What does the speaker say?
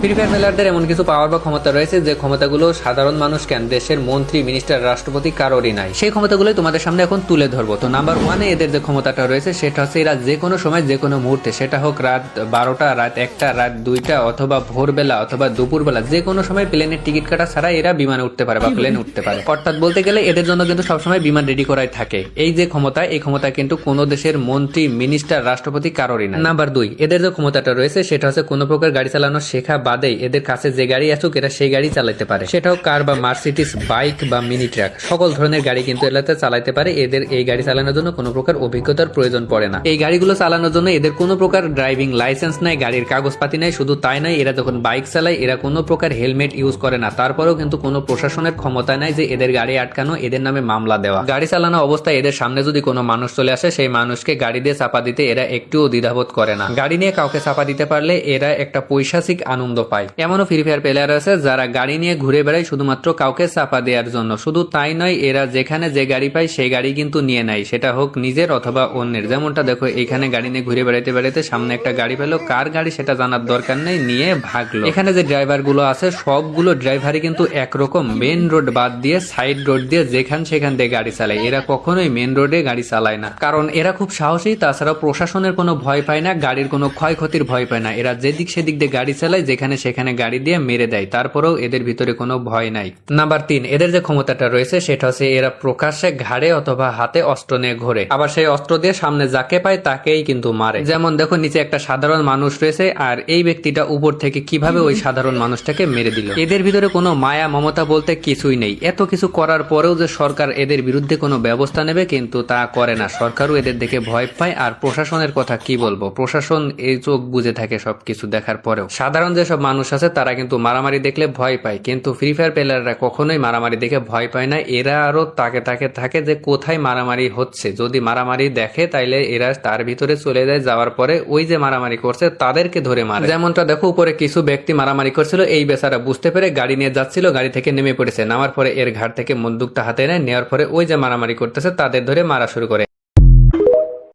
Free fire প্লেয়ারদের এমন কিছু পাওয়ার বা ক্ষমতা রয়েছে যে ক্ষমতাগুলো সাধারণ মানুষ কেন, দেশের মন্ত্রী, মিনিস্টার, রাষ্ট্রপতি কারোরই নাই। সেই ক্ষমতাগুলোই তোমাদের সামনে এখন তুলে ধরবো। তো নাম্বার 1-এ এদের যে ক্ষমতাটা রয়েছে সেটা হচ্ছে এরা যে কোনো সময় যে কোনো মুহূর্তে, সেটা হোক রাত 12টা, রাত 1টা, রাত 2টা, অথবা ভোরবেলা অথবা দুপুরবেলা, যে কোনো সময় প্লেনের টিকিট কাটা ছাড়া এরা বিমানে উঠতে পারে বা প্লেনে উঠতে পারে। অর্থাৎ বলতে গেলে এদের জন্য কিন্তু সবসময় বিমান রেডি করাই থাকে। এই যে ক্ষমতা, এই ক্ষমতা কিন্তু কোনো দেশের মন্ত্রী, মিনিস্টার, রাষ্ট্রপতি কারোরই না। নাম্বার 2, এদের যে ক্ষমতাটা রয়েছে সেটা হচ্ছে কোনো প্রকার গাড়ি চালানো শেখা বাদেই এদের কাছে যে গাড়ি আসুক এরা সেই গাড়ি চালাতে পারে। সেটাও কার বা মার্সিডিজ, বাইক বা মিনি ট্রাক, সকল ধরনের গাড়ি কিন্তু এলাতে চালাতে পারে। এদের এই গাড়ি চালানোর জন্য কোনো প্রকার অভিজ্ঞতার প্রয়োজন পড়ে না। এই গাড়িগুলো চালানোর জন্য এদের কোনো প্রকার ড্রাইভিং লাইসেন্স নাই, গাড়ির কাগজপাতি নাই। শুধু তাই নাই, এরা যখন বাইক চালায় এরা কোনো প্রকার হেলমেট ইউজ করে না। তারপরেও কিন্তু কোনো প্রশাসনের ক্ষমতা নাই যে এদের গাড়ি আটকানো, এদের নামে মামলা দেওয়া। গাড়ি চালানো অবস্থায় এদের সামনে যদি কোনো মানুষ চলে আসে, সেই মানুষকে গাড়ি দিয়ে চাপা দিতে এরা একটুও দ্বিধাবোধ করে না। গাড়ি নিয়ে কাউকে চাপা দিতে পারলে এরা একটা পৈশাচিক আনন্দ পায়। এমনও ফ্রি ফায়ার প্লেয়ার আছে যারা গাড়ি নিয়ে ঘুরে বেড়ায় শুধুমাত্র কাউকে চাপা দেওয়ার জন্য। শুধু তাই নয়, এরা যেখানে যে গাড়ি পায় সেই গাড়ি কিন্তু নিয়ে নেয়, সেটা হোক নিজের অথবা অন্যের। যেমনটা দেখো, এখানে গাড়ি নিয়ে ঘুরে বেড়াইতে বেড়াইতে সামনে একটা গাড়ি পেলো, কার গাড়ি সেটা জানার দরকার নেই, নিয়ে ভাগলো। এখানে যে ড্রাইভার গুলো আছে সবগুলো ড্রাইভারই কিন্তু একরকম, মেন রোড বাদ দিয়ে সাইড রোড দিয়ে যেখান সেখান দিয়ে গাড়ি চালায়। এরা কখনোই মেন রোডে গাড়ি চালায় না, কারণ এরা খুব সাহসী। তাছাড়া প্রশাসনের কোনো ভয় পায় না, গাড়ির কোনো ক্ষয়ক্ষতির ভয় পায় না। এরা যেদিক সেদিক দিয়ে গাড়ি চালায়, যেখানে সেখানে গাড়ি দিয়ে মেরে দেয়, তারপরেও এদের ভিতরে কোনো ভয় নাই। নাম্বার 3, এদের যে ক্ষমতাটা রয়েছে সেটা হচ্ছে এরা প্রকাশ্যে ঘাড়ে অথবা হাতে অস্ত্র নিয়ে ঘোরে, আবার সেই অস্ত্র দিয়ে সামনে যাকে পায় তাকেই কিন্তু মারে। যেমন দেখো, নিচে একটা সাধারণ মানুষ রয়েছে আর এই ব্যক্তিটা উপর থেকে কিভাবে ওই সাধারণ মানুষটাকে মেরে দিল। এদের ভিতরে কোনো মায়া মমতা বলতে কিছুই নেই। এত কিছু করার পরেও যে সরকার এদের বিরুদ্ধে কোনো ব্যবস্থা নেবে, কিন্তু তা করে না। সরকারও এদের দেখে ভয় পায়। আর প্রশাসনের কথা কি বলবো, প্রশাসন এই চোখ বুঝে থাকে সবকিছু দেখার পরেও। সাধারণ যেসব মানুষ আছে তারা কিন্তু মারামারি দেখলে ভয় পায়, কিন্তু ফ্রি ফায়ার প্লেয়াররা কখনোই মারামারি দেখে ভয় পায় না। এরা আরো তাকে থাকে যে কোথায় মারামারি হচ্ছে। যদি মারামারি দেখে তাইলে এরা তার ভিতরে চলে যায়, যাওয়ার পরে ওই যে মারামারি করছে তাদেরকে ধরে মারে। যেমনটা দেখো, উপরে কিছু ব্যক্তি মারামারি করছিল, এই বেচারা বুঝতে পেরে গাড়ি নিয়ে যাচ্ছিল, গাড়ি থেকে নেমে পড়েছে। নামার পরে এর ঘাট থেকে বন্দুকটা হাতে নেয়, নেওয়ার পরে ওই যে মারামারি করতেছে তাদের ধরে মারা শুরু করে।